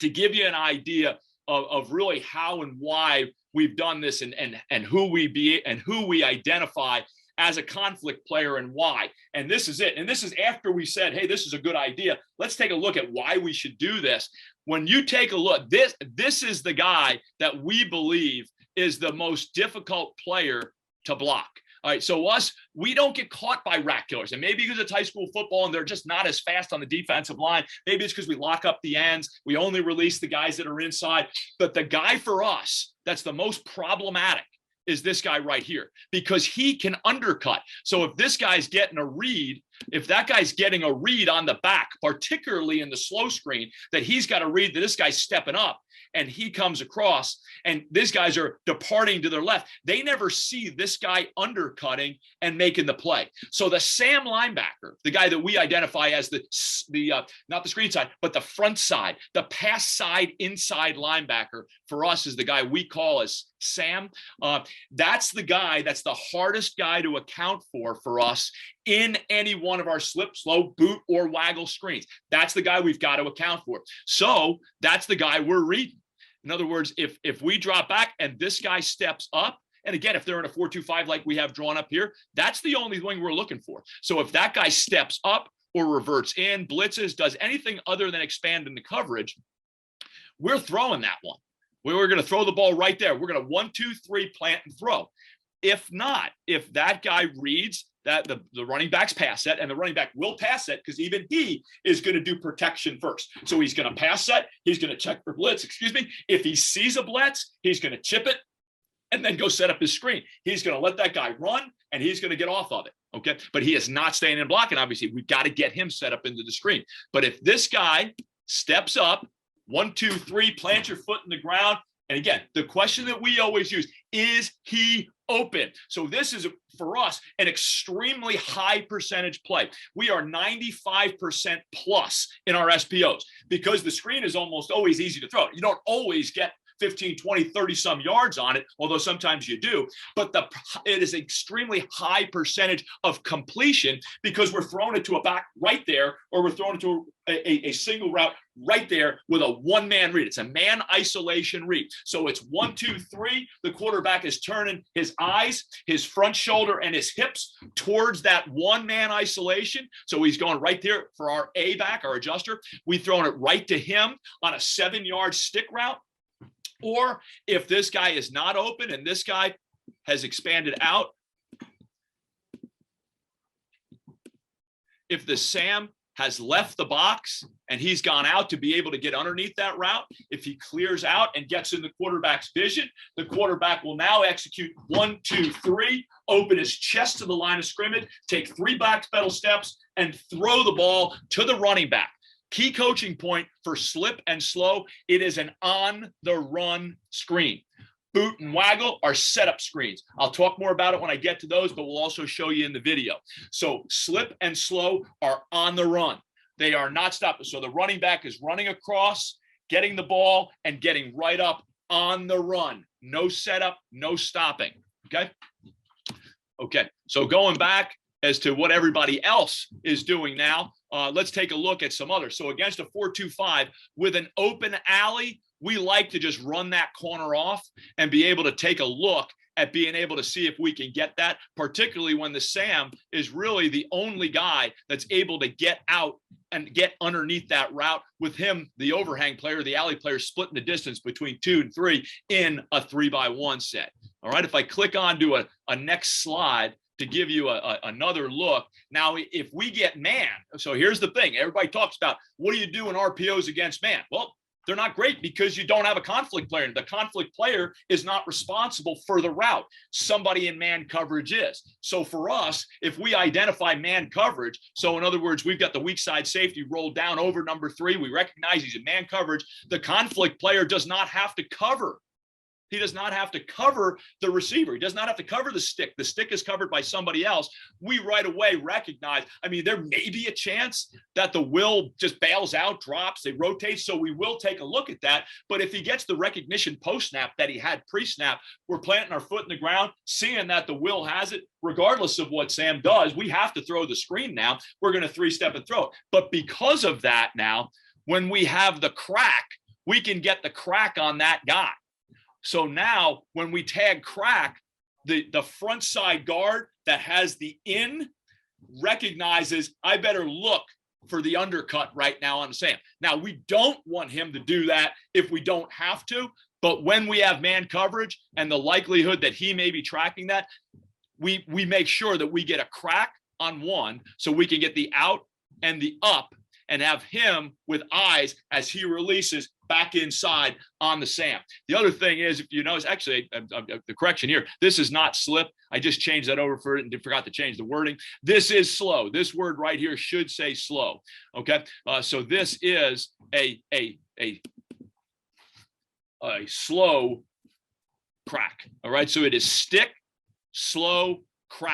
to give you an idea of really how and why we've done this, and who we identify as a conflict player and why. And this is it. And this is after we said, hey, this is a good idea. Let's take a look at why we should do this. When you take a look, this is the guy that we believe is the most difficult player to block. All right, so we don't get caught by rat killers. And maybe because it's high school football and they're just not as fast on the defensive line. Maybe it's because we lock up the ends. We only release the guys that are inside. But the guy for us that's the most problematic is this guy right here, because he can undercut. So if this guy's getting a read, if that guy's getting a read on the back, particularly in the slow screen, that he's got a read that this guy's stepping up and he comes across and these guys are departing to their left, they never see this guy undercutting and making the play. So the Sam linebacker, the guy that we identify as the not the screen side, but the front side, the pass side inside linebacker for us is the guy we call as Sam. That's the guy that's the hardest guy to account for us in any one of our slip, slow, boot, or waggle screens. That's the guy we've got to account for. So that's the guy we're reading. In other words, if we drop back and this guy steps up, and again, if they're in a 4-2-5 like we have drawn up here, that's the only thing we're looking for. So if that guy steps up or reverts in, blitzes, does anything other than expand in the coverage, we're throwing that one. We're going to throw the ball right there. We're going to 1, 2, 3, plant and throw. If not, if that guy reads that the running back's pass set, and the running back will pass set because even he is going to do protection first. So he's going to pass set. He's going to check for blitz, If he sees a blitz, he's going to chip it and then go set up his screen. He's going to let that guy run and he's going to get off of it. Okay. But he is not staying in blocking. Obviously, we've got to get him set up into the screen. But if this guy steps up, 1, 2, 3, plant your foot in the ground. And again, the question that we always use, is he open? So this is, for us, an extremely high percentage play. We are 95% plus in our SPOs because the screen is almost always easy to throw. You don't always get 15, 20, 30 some yards on it, although sometimes you do, but it is extremely high percentage of completion because we're throwing it to a back right there, or we're throwing it to a single route right there with a one-man read. It's a man isolation read. So it's 1, 2, 3. The quarterback is turning his eyes, his front shoulder, and his hips towards that one-man isolation. So he's going right there for our A back, our adjuster. We throwing it right to him on a 7-yard stick route. Or if this guy is not open and this guy has expanded out, if the Sam has left the box and he's gone out to be able to get underneath that route, if he clears out and gets in the quarterback's vision, the quarterback will now execute 1, 2, 3, open his chest to the line of scrimmage, take 3 back pedal steps, and throw the ball to the running back. Key coaching point for slip and slow, it is an on-the-run screen. Boot and waggle are setup screens. I'll talk more about it when I get to those, but we'll also show you in the video. So slip and slow are on the run. They are not stopping. So the running back is running across, getting the ball, and getting right up on the run. No setup, no stopping. Okay? Okay, so going back as to what everybody else is doing now, let's take a look at some others. So against a 4-2-5 with an open alley, we like to just run that corner off and be able to take a look at being able to see if we can get that, particularly when the Sam is really the only guy that's able to get out and get underneath that route. With him, the overhang player, the alley player, splitting the distance between 2 and 3 in a 3-by-1 set. All right, if I click on to a next slide, to give you another look. Now, if we get man, so here's the thing. Everybody talks about, what do you do in RPOs against man? Well, they're not great because you don't have a conflict player. The conflict player is not responsible for the route. Somebody in man coverage is. So for us, if we identify man coverage, so in other words, we've got the weak side safety rolled down over number 3. We recognize he's in man coverage. The conflict player does not have to cover. He does not have to cover the receiver. He does not have to cover the stick. The stick is covered by somebody else. We right away recognize, I mean, there may be a chance that the will just bails out, drops, they rotate. So we will take a look at that. But if he gets the recognition post-snap that he had pre-snap, we're planting our foot in the ground, seeing that the will has it, regardless of what Sam does. We have to throw the screen now. We're going to 3-step and throw it. But because of that now, when we have the crack, we can get the crack on that guy. So now when we tag crack, the front side guard that has the in recognizes I better look for the undercut right now on Sam. Now, we don't want him to do that if we don't have to, but when we have man coverage and the likelihood that he may be tracking that, we make sure that we get a crack on one so we can get the out and the up and have him with eyes as he releases back inside on the Sam. The other thing is, if you notice, actually, the correction here, this is not slip. I just changed that over for it and forgot to change the wording. This is slow. This word right here should say slow. Okay, so this is a slow crack. All right, so it is stick, slow, crack.